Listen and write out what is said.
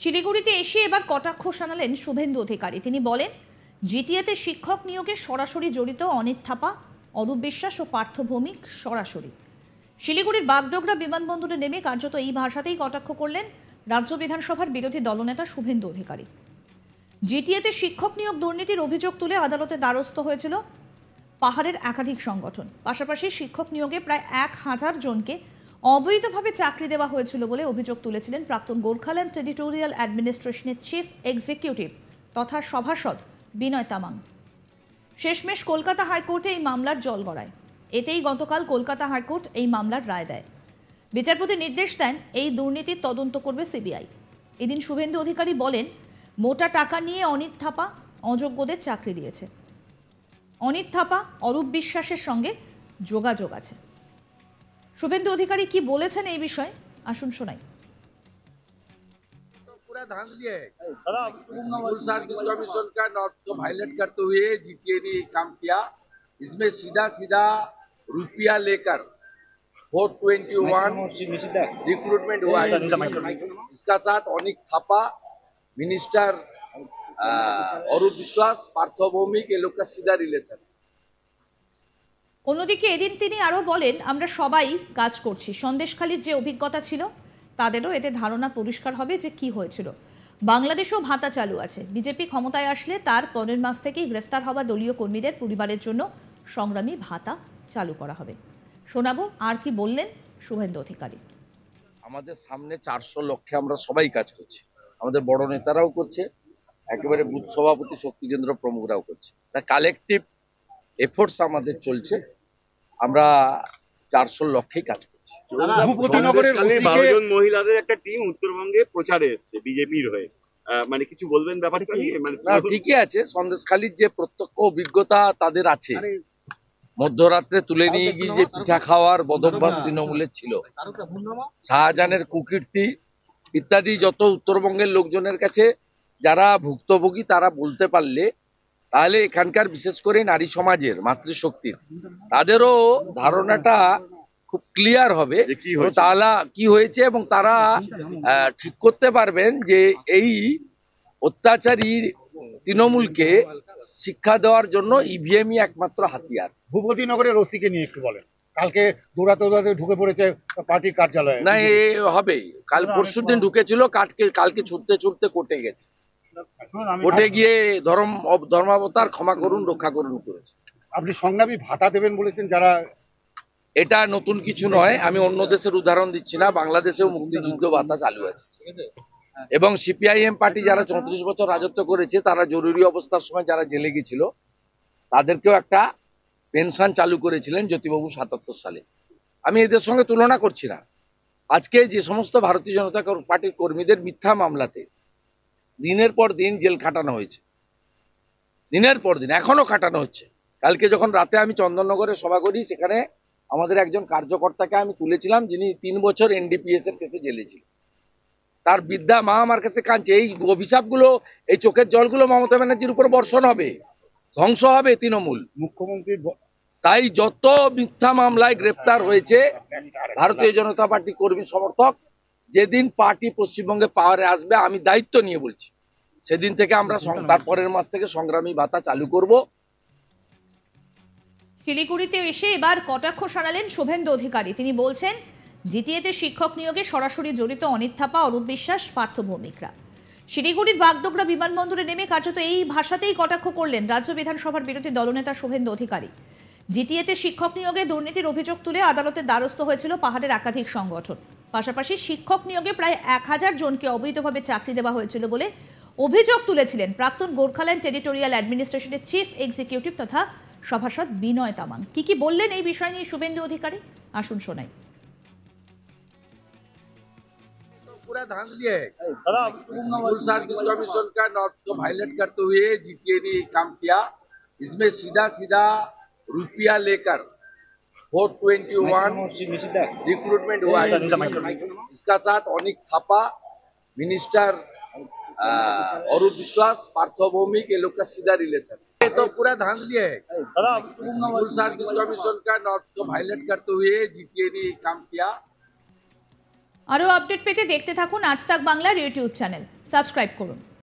শিলিগুড়িতে এসে এবার কটাক্ষ শানালেন শুভেন্দু অধিকারী। তিনি বলেন, জিটিএতে শিক্ষক নিয়োগে সরাসরি জড়িত অনিত থাপা, অরূপ বিশ্বাস ও পার্থ ভৌমিক সরাসরি। শিলিগুড়ির বাগডোগরা বিমানবন্দরে নেমে কার্যত এই ভাষাতেই কটাক্ষ করলেন রাজ্য বিধানসভার বিরোধী দলনেতা শুভেন্দু অধিকারী। জিটিএতে শিক্ষক নিয়োগ দুর্নীতির অভিযোগ তুলে আদালতে দ্বারস্থ হয়েছিল পাহাড়ের একাধিক সংগঠন। পাশাপাশি শিক্ষক নিয়োগে প্রায় 1000 জনকে অবৈধভাবে চাকরি দেওয়া হয়েছিল বলে অভিযোগ তুলেছিলেন প্রাক্তন গোর্খাল্যান্ড টেরিটোরিয়াল অ্যাডমিনিস্ট্রেশনের চিফ এক্সিকিউটিভ তথা সভাসদ বিনয় তামাং। শেষমেশ কলকাতা হাইকোর্টে এই মামলার জল গড়ায়। এতেই গতকাল কলকাতা হাইকোর্ট এই মামলার রায় দেয়। বিচারপতি নির্দেশ দেন এই দুর্নীতির তদন্ত করবে সিবিআই। এদিন শুভেন্দু অধিকারী বলেন, মোটা টাকা নিয়ে অনিত থাপা অযোগ্যদের চাকরি দিয়েছে। অনিত থাপা, অরূপ বিশ্বাসের সঙ্গে যোগাযোগ আছে। শুভেন্দু অধিকারী কি বলেছেন এই বিষয়ে আসুন শোনাই। पूरा धांधली है। सिविल सर्विस कमीशन का नॉर्म्स को वायलेट करते हुए जीटीए ने काम किया। इसमें सीधा सीधा रुपया लेकर 421 रिक्रूटमेंट हुआ है। इसका साथ अनिक थापा, मिनिस्टर अरूप विश्वास, पार्थ भौमिक ये लोग का सीधा रिलेशन। অন্যদিকে এদিন তিনি আরো বলেন, আমরা সবাই কাজ করছি। সন্দেশখালীর যে অভিজ্ঞতা ছিল তাদেরও এতে ধারণা পরিষ্কার হবে যে কি হয়েছিল। বাংলাদেশেও ভাতা চালু আছে। বিজেপি ক্ষমতায় আসলে তার পরের মাস থেকেই গ্রেফতার হওয়া দলীয় কর্মীদের পরিবারের জন্য সংগ্রামী ভাতা চালু করা হবে। শোনাবো আর কি বললেন শুভেন্দু অধিকারী। আমাদের সামনে 400 লক্ষে আমরা সবাই কাজ করছি। আমাদের বড় নেতারাও করছে, একেবারে বুথ সভাপতি, শক্তি কেন্দ্র প্রমুখরাও করছে। কালেকটিভ এফোর্টস আমাদের চলছে। আমরা 400 লক্ষেই কাজ করছি। ভূপতিনগরের 12 জন মহিলাদের একটা টিম উত্তরবঙ্গে প্রচারে এসেছে বিজেপির হয়ে, মানে কিছু বলবেন ব্যাপারটা নিয়ে? মানে ঠিকই আছে, সন্দেশখালীর যে প্রত্যক্ষ অভিজ্ঞতা তাদের আছে। মধ্যরাত্রে তুলে নিয়ে গিয়ে যে পিঠা খাওয়ার বদভ্যাস তৃণমূলের ছিল, শাহজাহানের কুকীর্তি ইত্যাদি যত উত্তরবঙ্গের লোকজনের কাছে যারা ভুক্তভোগী তারা বলতে পারলে তাহলে এখানকার বিশেষ করে নারী সমাজের, মাতৃশক্তির, তাদেরও ধারণাটা খুব ক্লিয়ার হবে তাহলে কি হয়েছে, এবং তারা ঠিক করতে পারবেন যে এই অত্যাচারী তৃণমূলকে শিক্ষা দেওয়ার জন্য ইভিএমই একমাত্র হাতিয়ার। ভূপতিনগরের ওসিকে নিয়ে একটু বলেন। কালকে দৌড়াতে ঢুকে পড়েছে পার্টির কার্যালয়ে। না, এ হবে, কাল পরশু দিন ঢুকেছিল, কালকে ছুটতে ছুটতে কোর্টে গেছে। কোর্টে গিয়ে ধর্মাবতার ক্ষমা করুন, রক্ষা করুন করেছে। আপনি সংগ্রামী ভাতা দেবেন বলেছেন যারা, এটা নতুন কিছু নয়। আমি অন্য দেশের উদাহরণ দিচ্ছি না, বাংলাদেশেও মুক্তিযুদ্ধ ভাতা চালু আছে। এবং সিপিআইএম পার্টি যারা 34 বছর রাজত্ব করেছে, তারা জরুরি অবস্থার সময় যারা জেলে গেছিল তাদেরকেও একটা পেনশন চালু করেছিলেন জ্যোতিবাবু 77 সালে। আমি এদের সঙ্গে তুলনা করছি না। আজকে যে সমস্ত ভারতীয় জনতা পার্টির কর্মীদের মিথ্যা মামলাতে দিনের পর দিন জেল খাটানো হয়েছে, দিনের পর দিন এখনো খাটানো হচ্ছে। কালকে যখন রাতে আমি চন্দননগরে সভা করি, সেখানে আমাদের একজন কার্যকর্তাকে আমি তুলেছিলাম যিনি 3 বছর এনডিপিএস এর কেসে জেলে ছিল। তার বৃদ্ধা মা আমার কাছে কাঁদছে। এই অভিশাপগুলো, এই চোখের জলগুলো মমতা ব্যানার্জির উপর বর্ষণ হবে, ধ্বংস হবে তৃণমূল। মুখ্যমন্ত্রী তাই যত মিথ্যা মামলায় গ্রেপ্তার হয়েছে ভারতীয় জনতা পার্টি কর্মী সমর্থক, যেদিন পার্টি পশ্চিমবঙ্গে পাওয়ারে আসবে, আমি দায়িত্ব নিয়ে বলছি, সেদিন থেকে আমরা তারপরের মাস থেকে সংগ্রামী ভাতা চালু করব। শিলিগুড়িতে এসে এবার কটাক্ষ শানালেন শুভেন্দু অধিকারী। তিনি বলছেন, জিটিএতে শিক্ষক নিয়োগে সরাসরি জড়িত অনিত থাপা, অরূপ বিশ্বাস, পার্থ ভৌমিকরা। শিলিগুড়ির বাগডোগরা বিমানবন্দরে নেমে কার্যত এই ভাষাতেই কটাক্ষ করলেন রাজ্য বিধানসভার বিরোধী দলনেতা শুভেন্দু অধিকারী। জিটিএতে শিক্ষক নিয়োগে দুর্নীতির অভিযোগ তুলে আদালতে দ্বারস্থ হয়েছিল পাহাড়ের একাধিক সংগঠন। পাশাপাশি শিক্ষক নিয়োগে প্রায় 1000 জনকে অবৈধভাবে চাকরি দেওয়া হয়েছিল বলে অভিযোগ তুলেছিলেন প্রাক্তন গোর্খাল্যান্ড টেরিটোরিয়াল অ্যাডমিনিস্ট্রেশনের চিফ এক্সিকিউটিভ তথা সভাসদ বিনয় তামাং। কি বললেন এই বিষয় নিয়ে শুভেন্দু অধিকারী আসুন শোনাই। पूरा धांधली है। सिविल सर्विस कमीशन का नॉर्म्स को वायलेट करते हुए जीटीए ने काम किया। इसमें सीधा सीधा रुपया लेकर 421 रिक्रूटमेंट हुआ है। इसका साथ अनिक थापा, मिनिस्टर अरूप विश्वास, पार्थ भौमिक ये लोग का सीधा रिलेशन। ये तो पूरा धांधली है। सिविल सर्विस कमीशन का नॉर्म्स को वायलेट करते हुए जीटीए ने काम किया। আরও আপডেট পেতে দেখতে থাকুন আজ তাক বাংলার ইউটিউব চ্যানেল। সাবস্ক্রাইব করুন।